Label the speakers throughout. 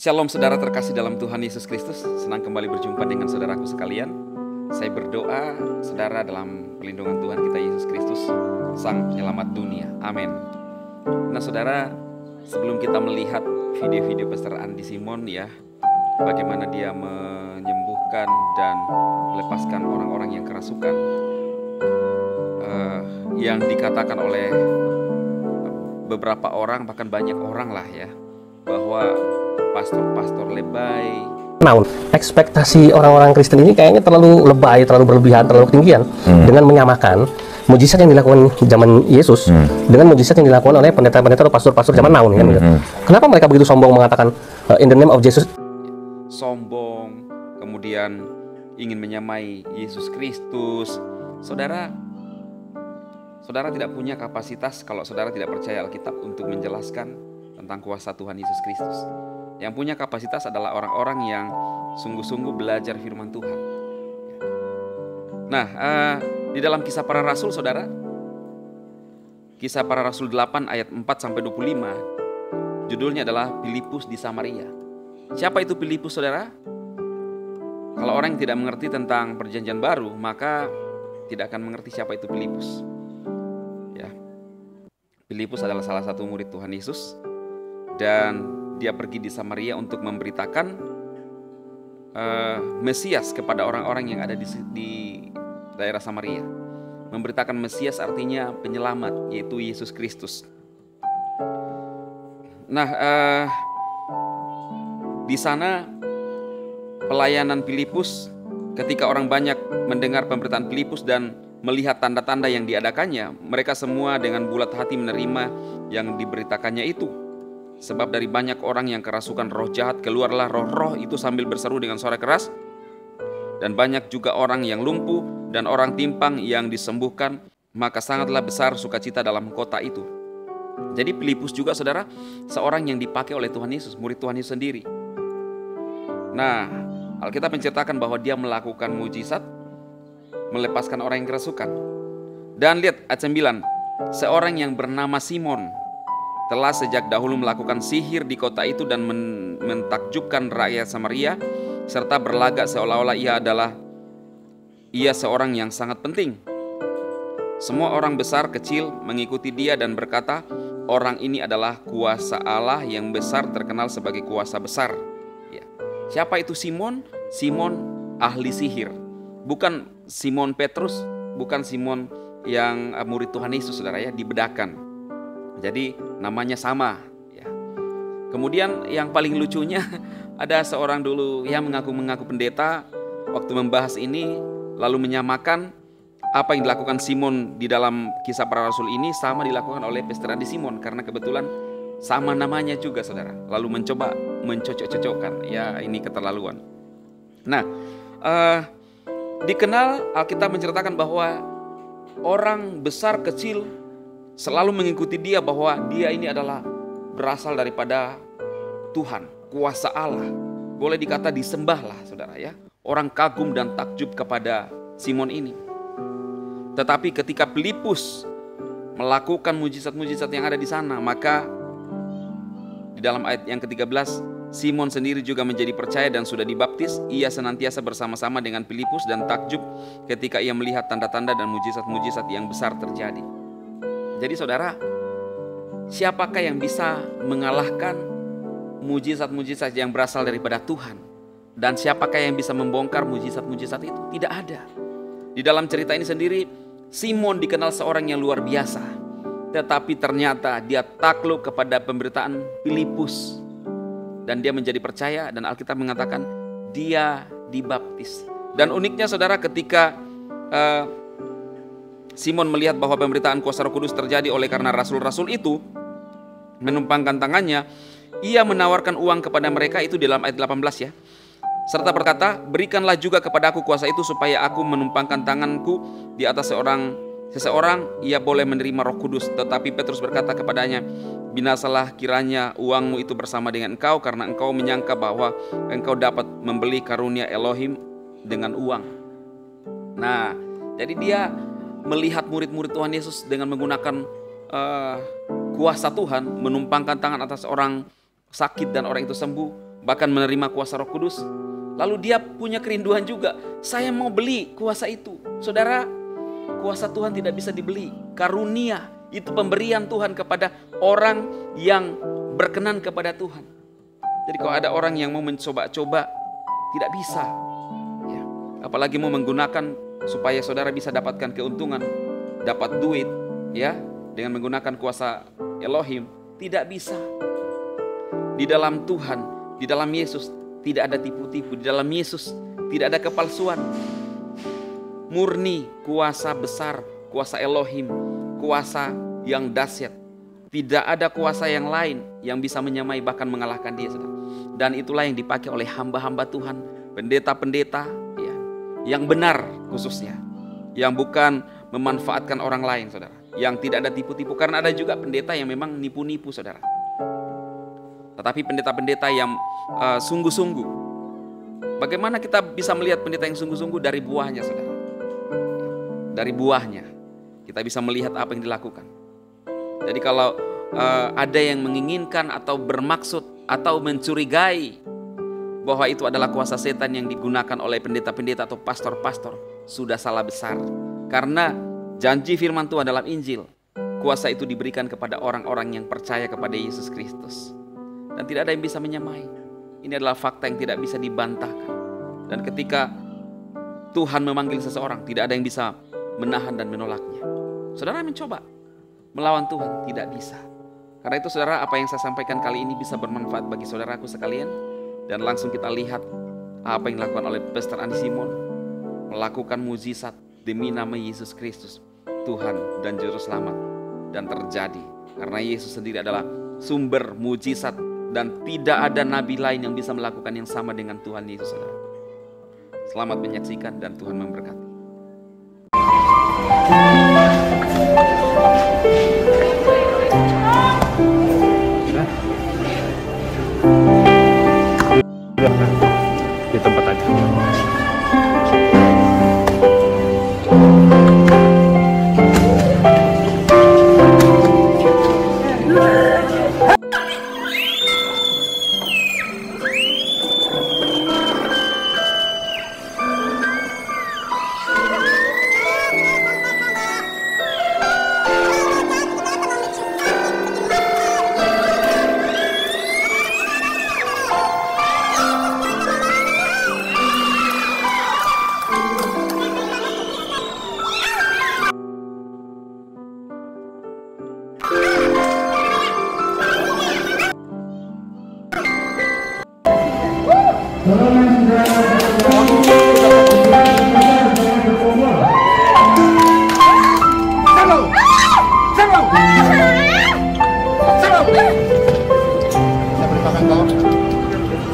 Speaker 1: Shalom saudara terkasih dalam Tuhan Yesus Kristus. Senang kembali berjumpa dengan saudaraku sekalian. Saya berdoa saudara dalam perlindungan Tuhan kita Yesus Kristus, Sang Penyelamat dunia. Amin. Nah saudara, sebelum kita melihat video-video Pastor Andi Simon ya, bagaimana dia menyembuhkan dan melepaskan orang-orang yang kerasukan, yang dikatakan oleh beberapa orang, bahkan banyak orang lah ya, bahwa pastor-pastor lebay.
Speaker 2: Ekspektasi orang-orang Kristen ini kayaknya terlalu lebay, terlalu berlebihan, terlalu ketinggian dengan menyamakan mujizat yang dilakukan zaman Yesus dengan mujizat yang dilakukan oleh pendeta-pendeta atau pastor-pastor zaman now kan gitu. Kenapa mereka begitu sombong mengatakan in the name of Jesus?
Speaker 1: Sombong, kemudian ingin menyamai Yesus Kristus. Saudara tidak punya kapasitas kalau saudara tidak percaya Alkitab untuk menjelaskan tentang kuasa Tuhan Yesus Kristus. Yang punya kapasitas adalah orang-orang yang sungguh-sungguh belajar firman Tuhan. Nah, di dalam Kisah Para Rasul saudara, Kisah Para Rasul 8 ayat 4-25, judulnya adalah Filipus di Samaria. Siapa itu Filipus saudara? Kalau orang yang tidak mengerti tentang perjanjian baru, maka tidak akan mengerti siapa itu Filipus. Ya. Filipus adalah salah satu murid Tuhan Yesus, dan dia pergi di Samaria untuk memberitakan Mesias kepada orang-orang yang ada di daerah Samaria. Memberitakan Mesias artinya penyelamat, yaitu Yesus Kristus. Nah, di sana pelayanan Filipus, ketika orang banyak mendengar pemberitaan Filipus dan melihat tanda-tanda yang diadakannya, mereka semua dengan bulat hati menerima yang diberitakannya itu. Sebab dari banyak orang yang kerasukan roh jahat, keluarlah roh-roh itu sambil berseru dengan suara keras. Dan banyak juga orang yang lumpuh dan orang timpang yang disembuhkan. Maka sangatlah besar sukacita dalam kota itu. Jadi Filipus juga saudara, seorang yang dipakai oleh Tuhan Yesus, murid Tuhan Yesus sendiri. Nah, Alkitab menceritakan bahwa dia melakukan mujizat, melepaskan orang yang kerasukan. Dan lihat ayat 9, seorang yang bernama Simon telah sejak dahulu melakukan sihir di kota itu dan mentakjubkan rakyat Samaria, serta berlagak seolah-olah ia seorang yang sangat penting. Semua orang besar kecil mengikuti dia dan berkata, orang ini adalah kuasa Allah yang besar, terkenal sebagai kuasa besar. Ya. Siapa itu Simon? Simon ahli sihir. Bukan Simon Petrus, bukan Simon yang murid Tuhan Yesus saudara ya, dibedakan. Jadi namanya sama ya. Kemudian yang paling lucunya ada seorang dulu yang mengaku pendeta, waktu membahas ini lalu menyamakan apa yang dilakukan Simon di dalam Kisah Para Rasul ini sama dilakukan oleh Pastor Andi Simon, karena kebetulan sama namanya juga saudara. Lalu mencoba mencocok-cocokkan, ya ini keterlaluan. Nah, dikenal Alkitab menceritakan bahwa orang besar kecil selalu mengikuti dia, bahwa dia ini adalah berasal daripada Tuhan, kuasa Allah. Boleh dikata disembahlah saudara ya. Orang kagum dan takjub kepada Simon ini. Tetapi ketika Filipus melakukan mujizat-mujizat yang ada di sana, maka di dalam ayat yang ke-13, Simon sendiri juga menjadi percaya dan sudah dibaptis. Ia senantiasa bersama-sama dengan Filipus dan takjub ketika ia melihat tanda-tanda dan mujizat-mujizat yang besar terjadi. Jadi saudara, siapakah yang bisa mengalahkan mujizat-mujizat yang berasal daripada Tuhan? Dan siapakah yang bisa membongkar mujizat-mujizat itu? Tidak ada. Di dalam cerita ini sendiri, Simon dikenal seorang yang luar biasa. Tetapi ternyata dia takluk kepada pemberitaan Filipus. Dan dia menjadi percaya, dan Alkitab mengatakan dia dibaptis. Dan uniknya saudara, ketika Simon melihat bahwa pemberitaan kuasa Roh Kudus terjadi oleh karena rasul-rasul itu menumpangkan tangannya, ia menawarkan uang kepada mereka, itu di dalam ayat 18 ya. Serta berkata, berikanlah juga kepada aku kuasa itu supaya aku menumpangkan tanganku di atas seseorang, ia boleh menerima Roh Kudus. Tetapi Petrus berkata kepadanya, binasalah kiranya uangmu itu bersama dengan engkau, karena engkau menyangka bahwa engkau dapat membeli karunia Elohim dengan uang. Nah, jadi dia melihat murid-murid Tuhan Yesus dengan menggunakan kuasa Tuhan, menumpangkan tangan atas orang sakit dan orang itu sembuh. bahkan menerima kuasa Roh Kudus. Lalu dia punya kerinduan juga, saya mau beli kuasa itu. Saudara, kuasa Tuhan tidak bisa dibeli. Karunia itu pemberian Tuhan kepada orang yang berkenan kepada Tuhan. Jadi kalau ada orang yang mau mencoba-coba, tidak bisa. Ya. Apalagi mau menggunakan supaya saudara bisa dapatkan keuntungan, dapat duit, ya, dengan menggunakan kuasa Elohim, tidak bisa. Di dalam Tuhan, di dalam Yesus tidak ada tipu-tipu, di dalam Yesus tidak ada kepalsuan. Murni kuasa besar, kuasa Elohim, kuasa yang dahsyat. Tidak ada kuasa yang lain yang bisa menyamai bahkan mengalahkan dia, saudara. Dan itulah yang dipakai oleh hamba-hamba Tuhan, pendeta-pendeta, ya, yang benar khususnya, yang bukan memanfaatkan orang lain, saudara, yang tidak ada tipu-tipu. Karena ada juga pendeta yang memang nipu-nipu, saudara. Tetapi pendeta-pendeta yang sungguh-sungguh. Bagaimana kita bisa melihat pendeta yang sungguh-sungguh? Dari buahnya, saudara. Dari buahnya kita bisa melihat apa yang dilakukan. Jadi kalau ada yang menginginkan atau bermaksud atau mencurigai bahwa itu adalah kuasa setan yang digunakan oleh pendeta-pendeta atau pastor-pastor, sudah salah besar. Karena janji firman Tuhan dalam Injil, kuasa itu diberikan kepada orang-orang yang percaya kepada Yesus Kristus. Dan tidak ada yang bisa menyamai. Ini adalah fakta yang tidak bisa dibantahkan. Dan ketika Tuhan memanggil seseorang, tidak ada yang bisa menahan dan menolaknya. Saudara mencoba melawan Tuhan, tidak bisa. Karena itu saudara, apa yang saya sampaikan kali ini bisa bermanfaat bagi saudaraku sekalian. Dan langsung kita lihat apa yang dilakukan oleh Pastor Andi Simon, melakukan mujizat demi nama Yesus Kristus, Tuhan dan Juru Selamat. Dan terjadi, karena Yesus sendiri adalah sumber mujizat. Dan tidak ada nabi lain yang bisa melakukan yang sama dengan Tuhan Yesus, saudara. Selamat menyaksikan dan Tuhan memberkati.
Speaker 2: Di tempat aja.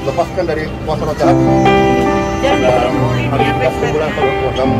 Speaker 3: Lepaskan dari kuasa roh jahat. Jangan hari ini bulan tahun kamu.